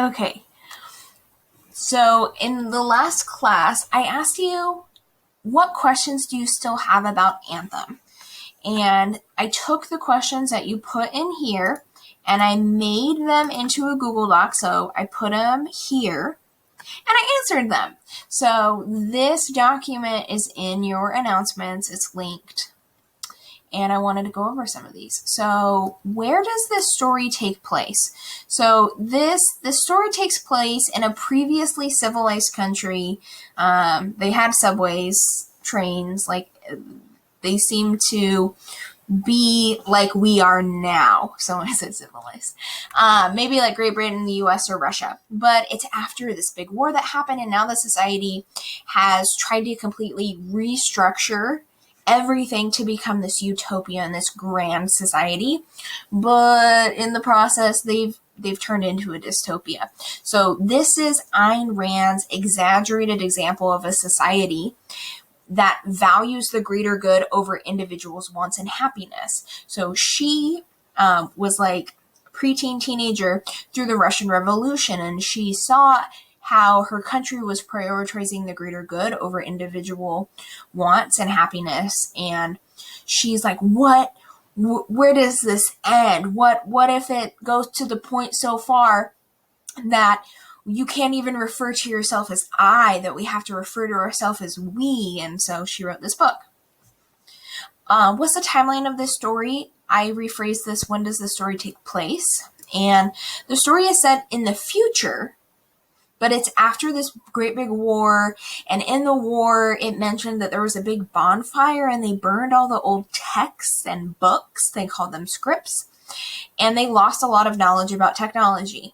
Okay, so in the last class, I asked you, what questions do you still have about Anthem? And I took the questions that you put in here and I made them into a Google Doc. So I put them here and I answered them. So this document is in your announcements. It's linked. And I wanted to go over some of these. So where does this story take place? So this story takes place in a previously civilized country. They had subways, trains, like they seem to be like we are now. So when I said civilized, maybe like Great Britain, the US, or Russia. But it's after this big war that happened, and now the society has tried to completely restructure everything to become this utopia and this grand society. But in the process, they've turned into a dystopia. So this is Ayn Rand's exaggerated example of a society that values the greater good over individuals' wants and happiness. So she was like preteen teenager through the Russian Revolution, and she saw how her country was prioritizing the greater good over individual wants and happiness. And she's like, where does this end? What if it goes to the point so far that you can't even refer to yourself as I, that we have to refer to ourselves as we? And so she wrote this book. What's the timeline of this story? I rephrased this, when does the story take place? And the story is set in the future, but it's after this great big war. And in the war, it mentioned that there was a big bonfire and they burned all the old texts and books. They called them scripts. And they lost a lot of knowledge about technology.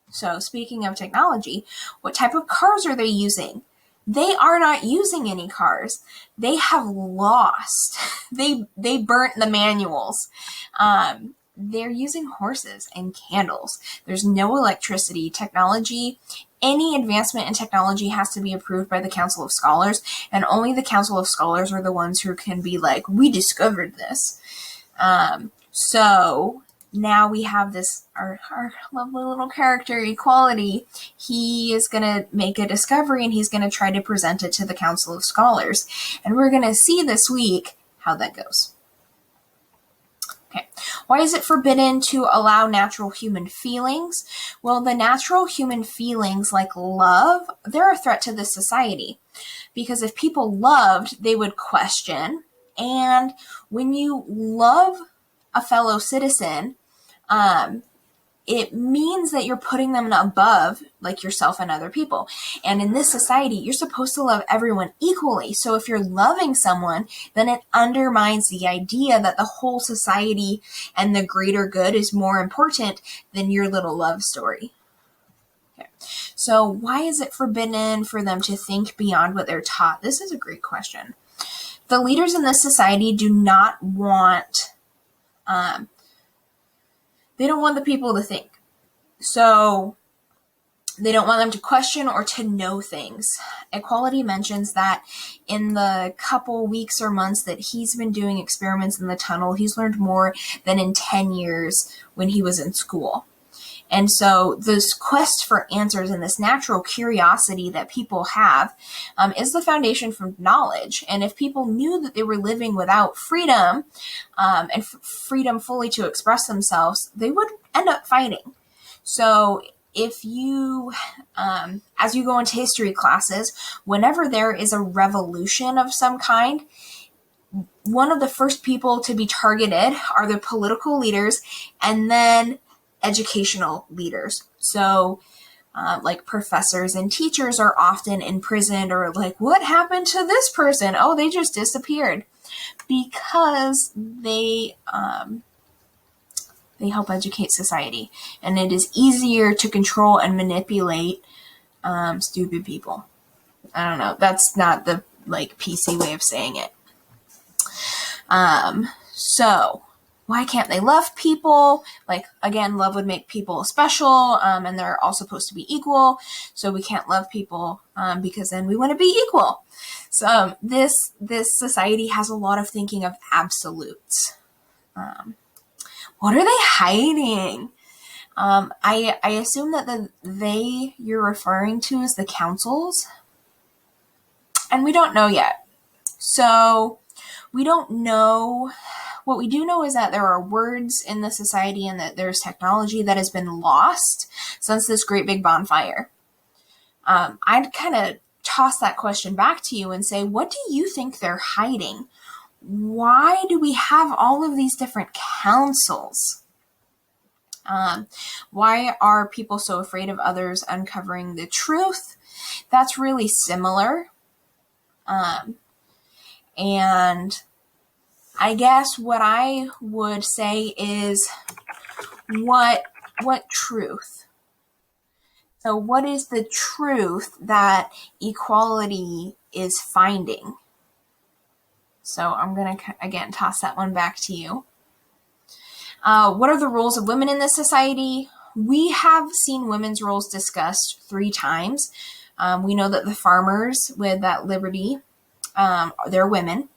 So speaking of technology, what type of cars are they using? They are not using any cars. They have lost. They burnt the manuals. They're using horses and candles. There's no electricity. Technology, any advancement in technology has to be approved by the Council of Scholars, and only the Council of Scholars are the ones who can be like, we discovered this. So now we have this, our lovely little character, Equality. He is going to make a discovery and he's going to try to present it to the Council of Scholars. And we're going to see this week how that goes. Okay. Why is it forbidden to allow natural human feelings? Well, the natural human feelings like love, they're a threat to this society. Because if people loved, they would question. And when you love a fellow citizen, it means that you're putting them above like yourself and other people. And in this society, you're supposed to love everyone equally. So if you're loving someone, then it undermines the idea that the whole society and the greater good is more important than your little love story. Okay. So why is it forbidden for them to think beyond what they're taught? This is a great question. The leaders in this society do not want they don't want the people to think. So they don't want them to question or to know things. Equality mentions that in the couple weeks or months that he's been doing experiments in the tunnel, he's learned more than in 10 years when he was in school. And so this quest for answers and this natural curiosity that people have is the foundation for knowledge. And if people knew that they were living without freedom and freedom fully to express themselves, they would end up fighting. So if you, as you go into history classes, whenever there is a revolution of some kind, one of the first people to be targeted are the political leaders and then educational leaders. So like professors and teachers are often imprisoned, or like, what happened to this person? Oh, they just disappeared, because they help educate society, and it is easier to control and manipulate stupid people. I don't know. That's not the like PC way of saying it. So why can't they love people? Like, again, love would make people special, and they're all supposed to be equal. So we can't love people because then we want to be equal. So this society has a lot of thinking of absolutes. What are they hiding? I assume that the they you're referring to is the councils, and we don't know yet. So we don't know. What we do know is that there are words in the society and that there's technology that has been lost since this great big bonfire. I'd kind of toss that question back to you and say, what do you think they're hiding? Why do we have all of these different councils? Why are people so afraid of others uncovering the truth? That's really similar. And I guess what I would say is what truth? So what is the truth that equality is finding? So I'm going to, again, toss that one back to you. What are the roles of women in this society? We have seen women's roles discussed 3 times. We know that the farmers with that Liberty, they're women.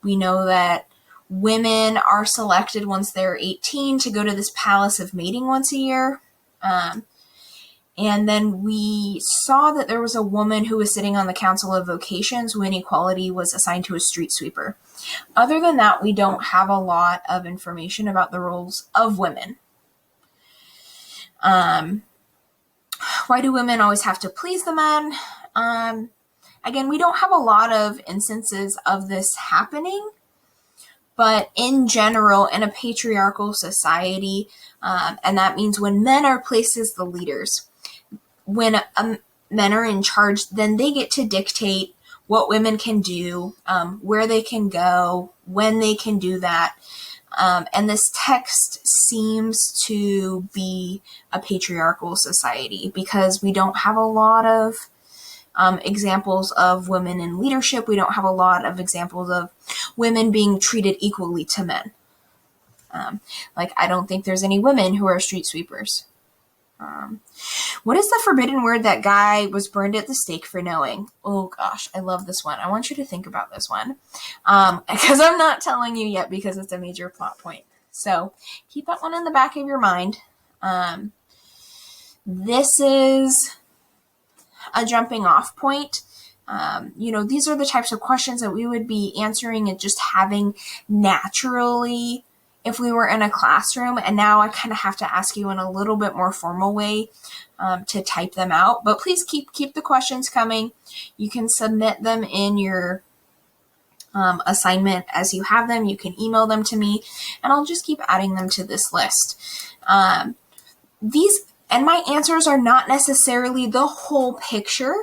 We know that women are selected once they're 18 to go to this palace of mating once a year. And then we saw that there was a woman who was sitting on the Council of Vocations when equality was assigned to a street sweeper. Other than that, we don't have a lot of information about the roles of women. Why do women always have to please the men? Again, we don't have a lot of instances of this happening, but in general, in a patriarchal society, and that means when men are placed as the leaders, when men are in charge, then they get to dictate what women can do, where they can go, when they can do that. And this text seems to be a patriarchal society because we don't have a lot of examples of women in leadership. We don't have a lot of examples of women being treated equally to men. I don't think there's any women who are street sweepers. What is the forbidden word that guy was burned at the stake for knowing? Oh gosh, I love this one. I want you to think about this one. Because I'm not telling you yet because it's a major plot point. So keep that one in the back of your mind. This is a jumping off point. These are the types of questions that we would be answering and just having naturally if we were in a classroom, and now I kind of have to ask you in a little bit more formal way to type them out. But please keep the questions coming. You can submit them in your assignment as you have them. You can email them to me, and I'll just keep adding them to this list. These and my answers are not necessarily the whole picture.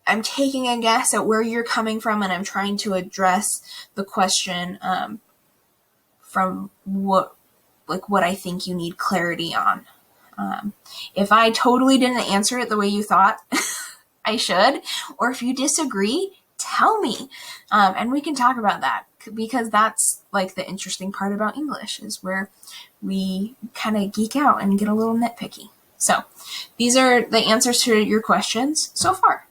I'm taking a guess at where you're coming from, and I'm trying to address the question from what I think you need clarity on. If I totally didn't answer it the way you thought I should, or if you disagree, tell me, and we can talk about that, because that's the interesting part about English, is where we kind of geek out and get a little nitpicky. So these are the answers to your questions so far.